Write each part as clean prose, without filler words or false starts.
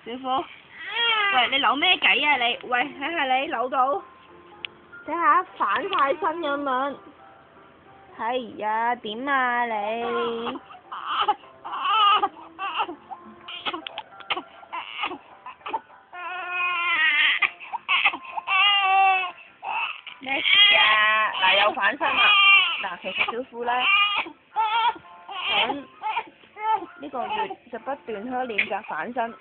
小虎，喂，你扭咩計啊你？喂，睇下你扭到，睇下反晒身咁樣。係呀，點啊你？咩事啊？嗱，又反身啦！嗱，其實小虎咧，響呢個月就不斷去練習反身，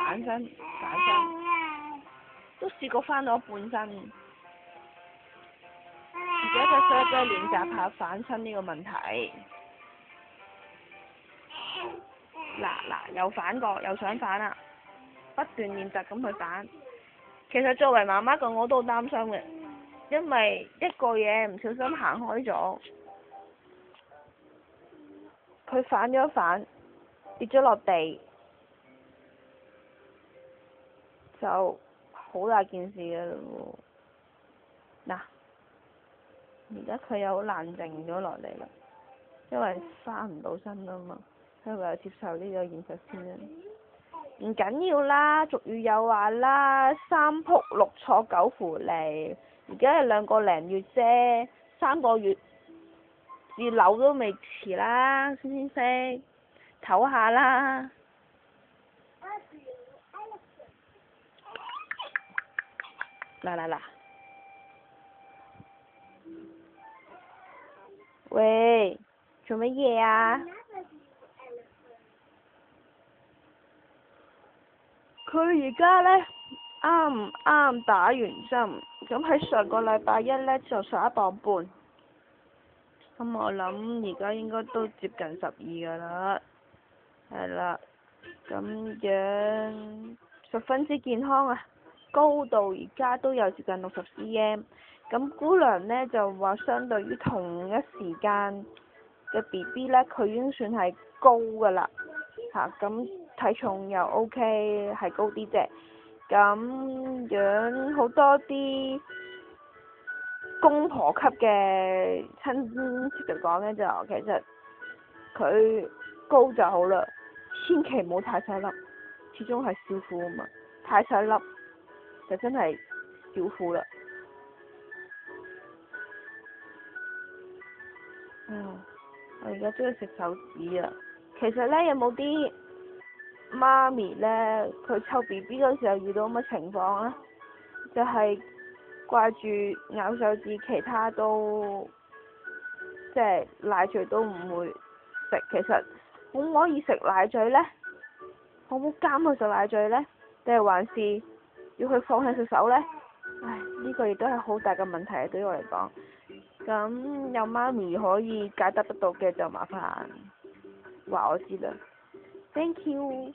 反身，反身，都試過翻到半身。而家就需要練習下反身呢個問題。嗱，又反過，又想反啦，不斷練習咁去反。其實作為媽媽嘅我都好擔心嘅，因為一個嘢唔小心行開咗，佢反咗一反，跌咗落地，就好大件事嘅嘞喎。嗱，而家佢又好冷靜咗落嚟啦，因為翻唔到身啊嘛，所以唯有接受呢個現實先啦。唔緊要啦，俗語有話啦，三仆六坐九扶離。而家係2個零月啫，3個月至扭都未遲啦，先識唞下啦。嗱，喂，做乜嘢啊？佢而家呢，啱打完針，咁喺上個禮拜一呢，就11磅半，咁我諗而家應該都接近12㗎啦，係啦，咁樣十分之健康啊，高度而家都有接近60 cm，咁姑娘呢，就話相對於同一時間嘅 BB 呢，佢已經算係高㗎啦，咁體重又 OK，係高啲啫。咁樣好多啲公婆級嘅親戚就講呢，就其實佢高就好啦，千祈唔好太細粒，始終係小虎啊嘛，太細粒就真係小虎啦。我而家中意食手指啊！其實呢，有冇啲媽咪呢，佢湊 BB 嗰時候遇到咁嘅情況呢，就係掛住咬手指，其他都即係奶嘴都唔會食。其實可唔可以食奶嘴呢？可唔可以監佢食奶嘴呢？定係還是要佢放棄食手呢？唉，呢個亦都係好大嘅問題對於我嚟講。咁有媽咪可以解答得到嘅就麻煩話我知啦。Thank you。